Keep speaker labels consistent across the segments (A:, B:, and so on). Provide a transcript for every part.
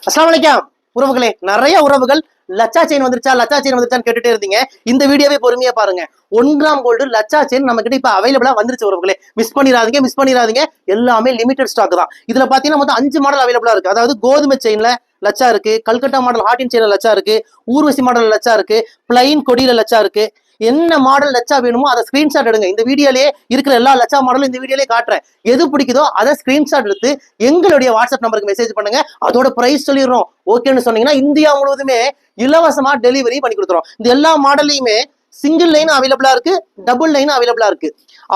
A: அஸ்ஸலாமு அலைக்கும் உறவுகளே, நிறைய உறவுகள் லச்சா செயின் வந்துருச்சான்னு கேட்டுட்டே இருந்தீங்க. இந்த வீடியோவே பொறுமையா பாருங்க. 1 கிராம் கோல்டு லச்சா செயின் நம்ம கிட்ட இப்ப அவைலபிளா வந்துருச்சு உறவுகளே. மிஸ் பண்ணிடாதீங்க. எல்லாமே லிமிடெட் ஸ்டாக் தான். இதுல பாத்தீங்கன்னா மொத்தம் 5 மாடல் அவைலபிளா இருக்கு. அதாவது கோதுமை செயின்ல லச்சா இருக்கு, கல்கட்டா மாடல் ஹார்டின் செயின்ல லச்சா இருக்கு, ஊர்வசி மாடல் லச்சா இருக்கு, பிளைன் கொடியில லச்சா இருக்கு. என்ன மாடல் லச்சா வேணுமோ அதை ஸ்கிரீன்ஷாட் எடுங்க. இந்த வீடியோலயே இருக்கிற எல்லா லச்சா மாடலும் இந்த வீடியோலயே காட்டுறேன். எது பிடிக்குதோ அதை ஸ்கிரீன்ஷாட் எடுத்து எங்களுடைய வாட்ஸ்அப் நம்பருக்கு மெசேஜ் பண்ணுங்க. அதோட பிரைஸ் சொல்லிடுறோம். ஓகேன்னு சொன்னீங்கன்னா இந்தியா முழுவதுமே இலவசமா டெலிவரி பண்ணி கொடுத்துரும். இந்த எல்லா மாடல்லையுமே சிங்கிள் லைன் அவைலபிளா இருக்கு, டபுள் லைன் அவைலபிளா இருக்கு,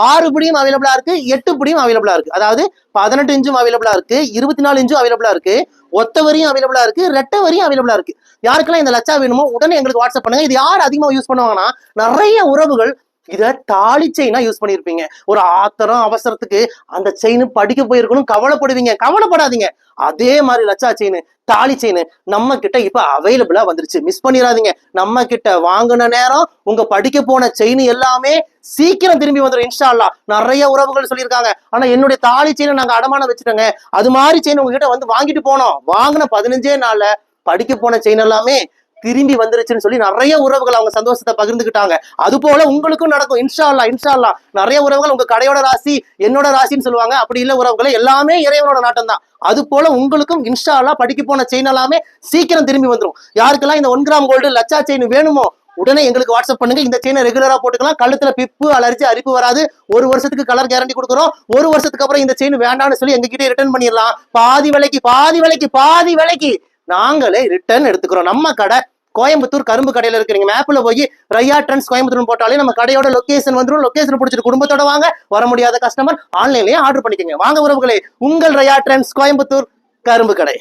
A: 6 படியும் அவைலபிளா இருக்கு, 8 படியும் அவைலபிளா இருக்கு. அதாவது 18 இன்ச்சும் அவைலபிளா இருக்கு, 24 இன்ச்சும் அவைலபிளா இருக்கு, ஒத்த வரியும் அவைலபிளா இருக்கு, ரெட்டை வரியும் அவைலபிளா இருக்கு. யாருக்கெல்லாம் இந்த லச்சா வேணுமோ உடனே எங்களுக்கு வாட்ஸ்அப் பண்ணுங்க. இது யார் அதிகமா யூஸ் பண்ணுவாங்கன்னா நிறைய உறவுகள் இத தாலி செயினா யூஸ் பண்ணிருப்பீங்க. ஒரு ஆத்திரம் அவசரத்துக்கு அந்த செயின் படிக்க போயிருக்கணும் கவலைப்படுவீங்க. கவலைப்படாதீங்க. அதே மாதிரி லச்சா செயின் தாலி செயின் நம்ம கிட்ட இப்ப அவைலபிளா வந்துருச்சு. மிஸ் பண்ணிடாதீங்க. நம்ம கிட்ட வாங்கின நேரம் உங்க படிக்க போன செயின் எல்லாமே சீக்கிரம் திரும்பி வந்துடும் இன்ஷா அல்லாஹ். நிறைய உறவுகள் சொல்லியிருக்காங்க, ஆனா என்னுடைய தாலி செயினை நாங்க அடமானம் வச்சுட்டோங்க, அது மாதிரி செயின் உங்ககிட்ட வந்து வாங்கிட்டு போனோம். வாங்கின 15 நாள்ல படிக்க போன செயின் எல்லாமே திரும்பி வந்துருச்சுன்னு சொல்லி நிறைய உறவுகள் அவங்க சந்தோஷத்தை பகிர்ந்துக்கிட்டாங்க. அது போல உங்களுக்கும் நடக்கும் இன்ஷா அல்லாஹ். நிறைய உறவுகள் உங்க கடையோட ராசி என்னோட ராசின்னு சொல்லுவாங்க. அப்படி இல்ல உறவுகளை எல்லாமே இறைவனோட நாட்டம் தான். அது போல உங்களுக்கும் இன்ஷா அல்லாஹ் படிக்க போன செயின் எல்லாமே சீக்கிரம் திரும்பி வந்துடும். யாருக்கெல்லாம் இந்த 1 கிராம் கோல்டு லச்சா செயின் வேணுமோ உடனே எங்களுக்கு வாட்ஸ்அப் பண்ணுங்க. இந்த செயினை ரெகுலரா போட்டுக்கலாம். கழுத்துல பிப்பு அலர்ஜி அரிப்பு வராது. 1 வருஷத்துக்கு கலர் கேரண்டி கொடுக்குறோம். 1 வருஷத்துக்கு அப்புறம் இந்த செயின் வேண்டாம்னு சொல்லி எங்க கிட்டே ரிட்டர்ன் பண்ணிடலாம். பாதி விலைக்கு நாங்களே ரிட்டர்ன் எடுத்துக்கிறோம். நம்ம கடை கோயம்புத்தூர் கரும்பு கடையில இருக்கிறீங்க. மேப்ல போய் ரையா ட்ரெண்ட்ஸ் கோயம்புத்தூர் போட்டாலே நம்ம கடையோட லொகேஷன் வந்துடும். லொகேஷன் பிடிச்சிட்டு குடும்பத்தோட வாங்க. வர முடியாத கஸ்டமர் ஆன்லைன்லயே ஆர்டர் பண்ணிக்கோங்க. வாங்க உறவுகளே, உங்கள் ரையா ட்ரெண்ட்ஸ் கோயம்புத்தூர் கரும்பு கடை.